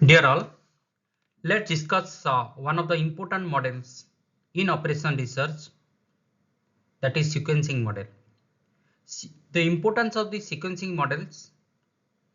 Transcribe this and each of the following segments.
Dear all, let's discuss one of the important models in operation research, that is sequencing model. The importance of the sequencing models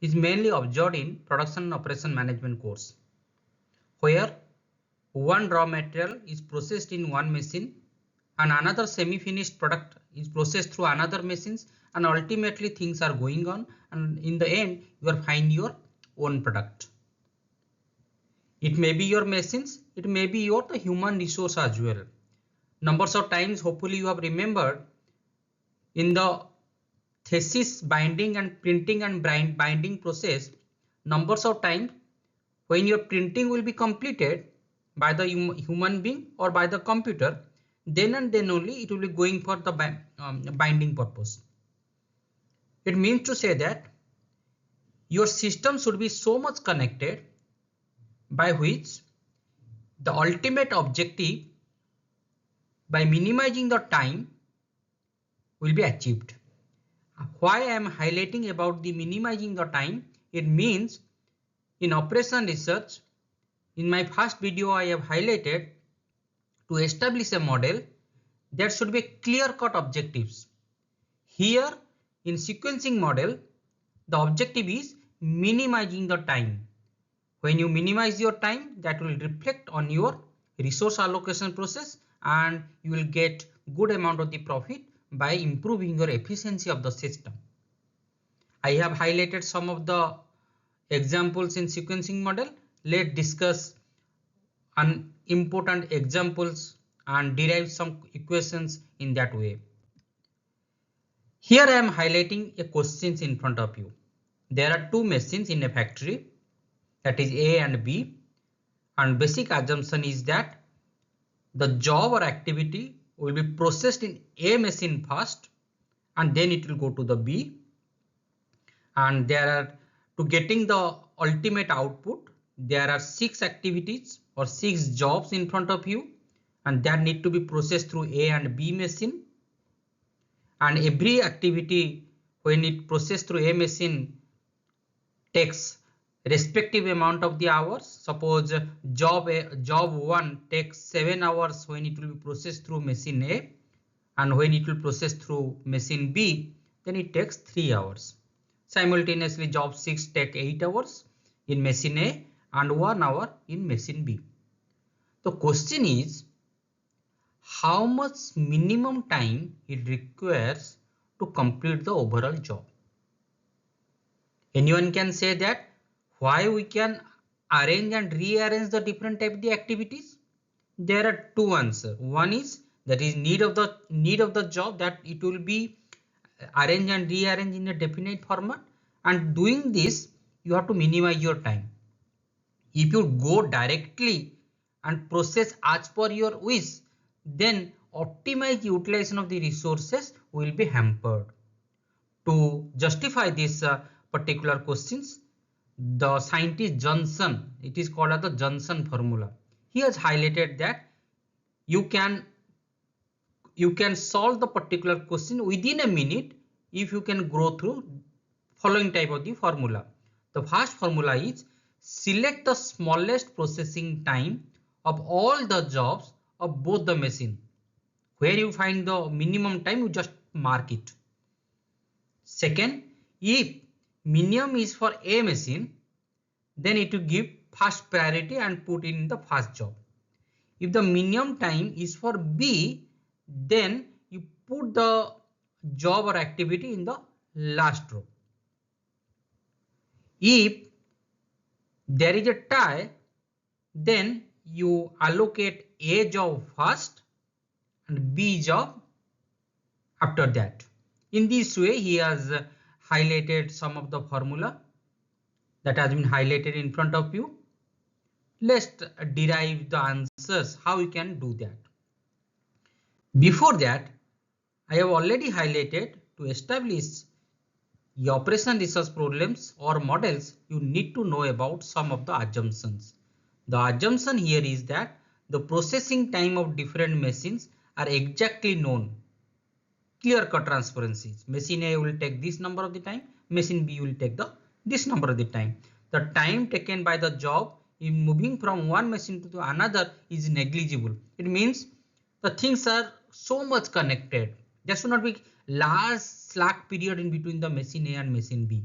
is mainly observed in production and operation management course, where one raw material is processed in one machine and another semi-finished product is processed through another machines, and ultimately things are going on, and in the end you are finding your own product. It may be your machines, it may be your the human resource as well. Numbers of times, hopefully you have remembered in the thesis binding and printing and binding process, numbers of times when your printing will be completed by the human being or by the computer, then and then only it will be going for the binding purpose. It means to say that your system should be so much connected by which the ultimate objective by minimizing the time will be achieved. Why I am highlighting about the minimizing the time? It means in operation research, in my first video I have highlighted to establish a model there should be clear-cut objectives. Here in sequencing model, the objective is minimizing the time. When you minimize your time, that will reflect on your resource allocation process and you will get good amount of the profit by improving your efficiency of the system. I have highlighted some of the examples in sequencing model. Let's discuss important examples and derive some equations in that way. Here I am highlighting a questions in front of you. There are two machines in a factory, that is A and B, and basic assumption is that the job or activity will be processed in A machine first and then it will go to the B, and there are, to getting the ultimate output, there are 6 activities or 6 jobs in front of you, and that need to be processed through A and B machine, and every activity when it processed through A machine takes respective amount of the hours. Suppose job 1 takes 7 hours when it will be processed through machine A, and when it will process through machine B, then it takes 3 hours. Simultaneously job 6 take 8 hours in machine A and 1 hour in machine B. The question is, how much minimum time it requires to complete the overall job? Anyone can say that why we can arrange and rearrange the different type of the activities? There are two answers. One is that is need of the job, that it will be arrange and rearrange in a definite format, and doing this you have to minimize your time. If you go directly and process as per your wish, then optimized utilization of the resources will be hampered. To justify this particular questions, the scientist Johnson, it is called as the Johnson formula. He has highlighted that you can solve the particular question within a minute if you can go through following type of the formula. The first formula is select the smallest processing time of all the jobs of both the machine. Where you find the minimum time, you just mark it. Second, if minimum is for A machine, then it will give first priority and put in the first job. If the minimum time is for B, then you put the job or activity in the last row. If there is a tie, then you allocate A job first and B job after that. In this way, he has highlighted some of the formula that has been highlighted in front of you. Let's derive the answers, how you can do that. Before that, I have already highlighted to establish the operation research problems or models, you need to know about some of the assumptions. The assumption here is that the processing time of different machines are exactly known. Clear-cut transparencies. Machine A will take this number of the time, machine B will take this number of the time. the time taken by the job in moving from one machine to another is negligible. It means the things are so much connected. There should not be large slack period in between the machine A and machine B.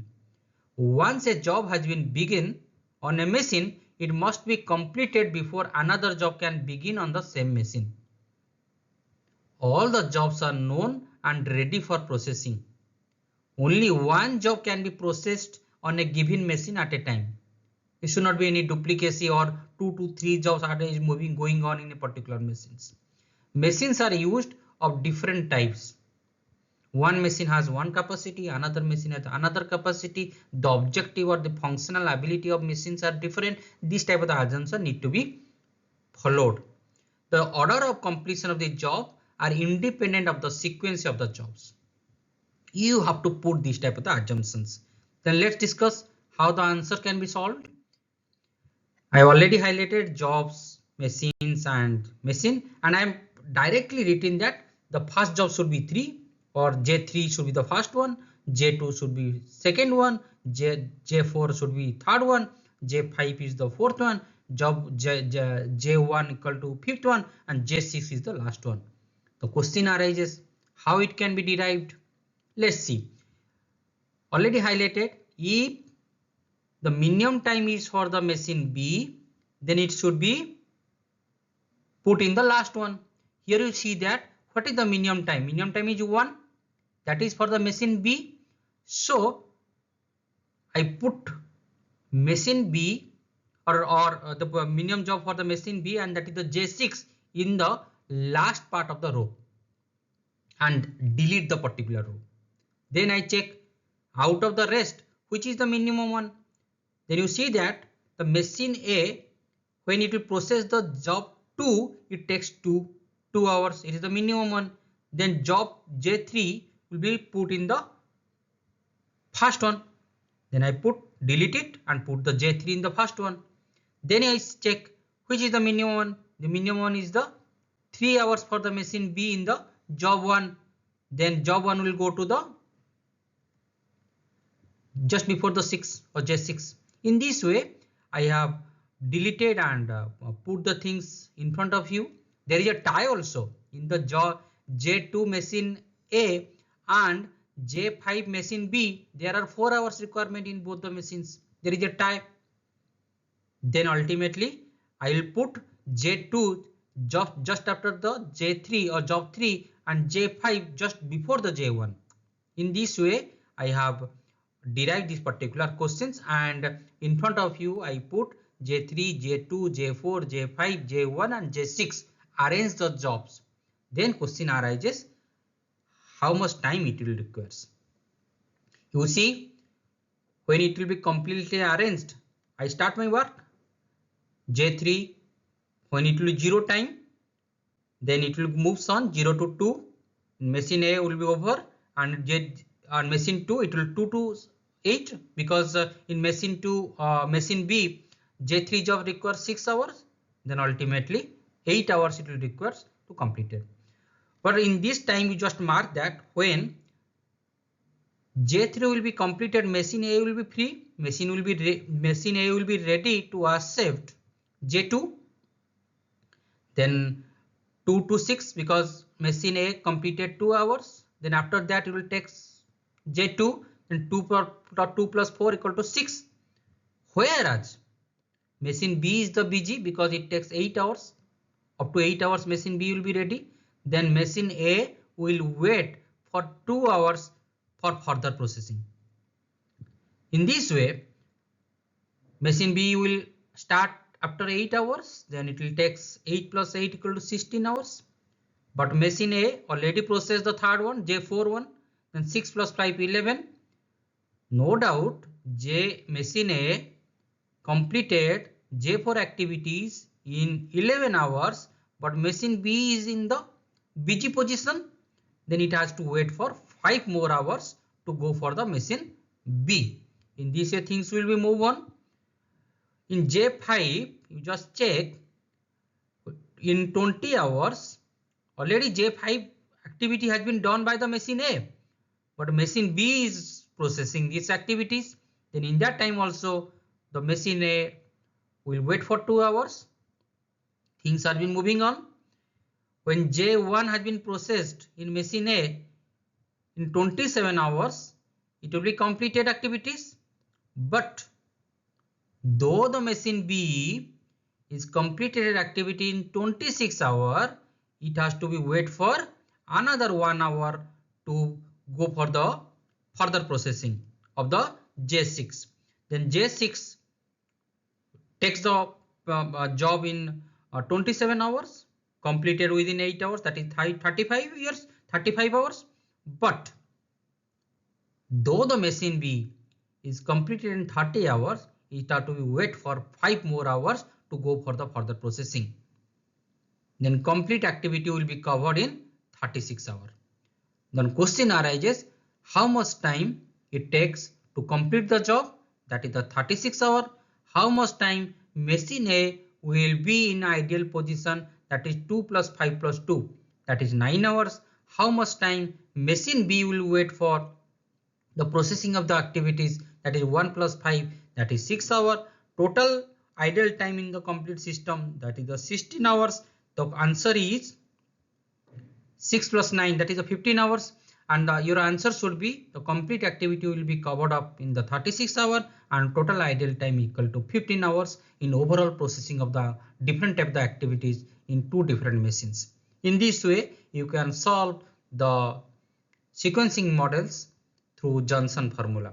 Once a job has been begun on a machine, it must be completed before another job can begin on the same machine. All the jobs are known and ready for processing. Only one job can be processed on a given machine at a time. There should not be any duplicacy or 2 to 3 jobs are going on in a particular machines. Machines are used of different types. One machine has one capacity, another machine has another capacity. The objective or the functional ability of machines are different. This type of the assumption need to be followed. The order of completion of the job are independent of the sequence of the jobs. You have to put this type of the assumptions. Then let's discuss how the answer can be solved. I already highlighted jobs, machines and machine, and I am directly written that the first job should be 3 or J3 should be the first one, J2 should be second one, J4 should be third one, J5 is the fourth one, job J1 equal to fifth one, and J6 is the last one. The question arises how it can be derived. Let's see. Already highlighted, if the minimum time is for the machine B, then it should be put in the last one. Here you see that what is the minimum time? Minimum time is 1, that is for the machine B. So I put machine B or the minimum job for the machine B, and that is the J6 in the last part of the row and delete the particular row. Then I check out of the rest which is the minimum one. Then you see that the machine A, when it will process the job 2, it takes 2 hours. It is the minimum one. Then job J3 will be put in the first one. Then I delete it and put the J3 in the first one. Then I check which is the minimum one. The minimum one is the 3 hours for the machine B in the job 1. Then job 1 will go to the just before the 6 or J6. In this way, I have deleted and put the things in front of you. There is a tie also in the job J2 machine A and J5 machine B. There are 4 hours requirement in both the machines. There is a tie. Then ultimately, I will put J2 just after the J3 or job 3 and J5 just before the J1. In this way, I have derived these particular questions, and in front of you I put J3, J2, J4, J5, J1 and J6. Arrange the jobs. Then question arises how much time it will require. You see, when it will be completely arranged, I start my work. J3, when it will be 0 time, then it will move on 0 to 2. Machine A will be over, and machine 2 it will 2 to 8, because in machine 2 machine B J3 job requires 6 hours. Then ultimately 8 hours it will require to complete it. But in this time you just mark that when J3 will be completed, machine A will be free. Machine A will be ready to accept J2. Then 2 to 6, because machine A completed 2 hours. Then after that it will take J2, and 2 plus 4 equal to 6. Whereas machine B is the BG, because it takes 8 hours. Up to 8 hours machine B will be ready. Then machine A will wait for 2 hours for further processing. In this way, machine B will start after 8 hours. Then it will take 8 plus 8 equal to 16 hours. But machine A already processed the third one, J4 one. Then 6 plus 5, 11. No doubt, machine A completed J4 activities in 11 hours, but machine B is in the busy position. Then it has to wait for 5 more hours to go for the machine B. In this way, things will be move on. In J5, you just check in 20 hours, already J5 activity has been done by the machine A, but machine B is processing these activities. Then in that time also the machine A will wait for 2 hours. Things are been moving on. When J1 has been processed in machine A in 27 hours, it will be completed activities. But though the machine B is completed activity in 26 hours, it has to be wait for another 1 hour to go for the further processing of the J6. Then J6 takes the job in 27 hours, completed within 8 hours, that is 35 hours. But though the machine B is completed in 30 hours, it has to be wait for 5 more hours to go for the further processing. Then complete activity will be covered in 36 hours. Then question arises, how much time it takes to complete the job, that is the 36 hours. How much time machine A will be in ideal position, that is 2 plus 5 plus 2, that is 9 hours. How much time machine B will wait for the processing of the activities, that is 1 plus 5, that is 6 hours. Total idle time in the complete system, that is the 16 hours. The answer is 6 plus 9, that is the 15 hours. And your answer should be the complete activity will be covered up in the 36 hours and total idle time equal to 15 hours in overall processing of the different type of the activities in 2 different machines. In this way, you can solve the sequencing models through Johnson formula.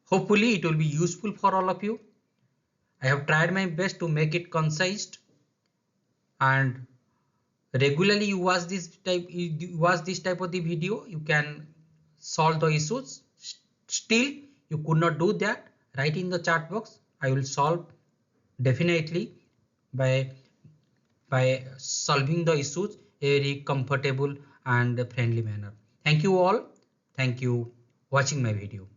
Hopefully it will be useful for all of you. I have tried my best to make it concise, and regularly you watch this type of the video, you can solve the issues. Still you could not do that, write in the chat box. I will solve definitely by solving the issues very comfortable and friendly manner. Thank you all. Thank you watching my video.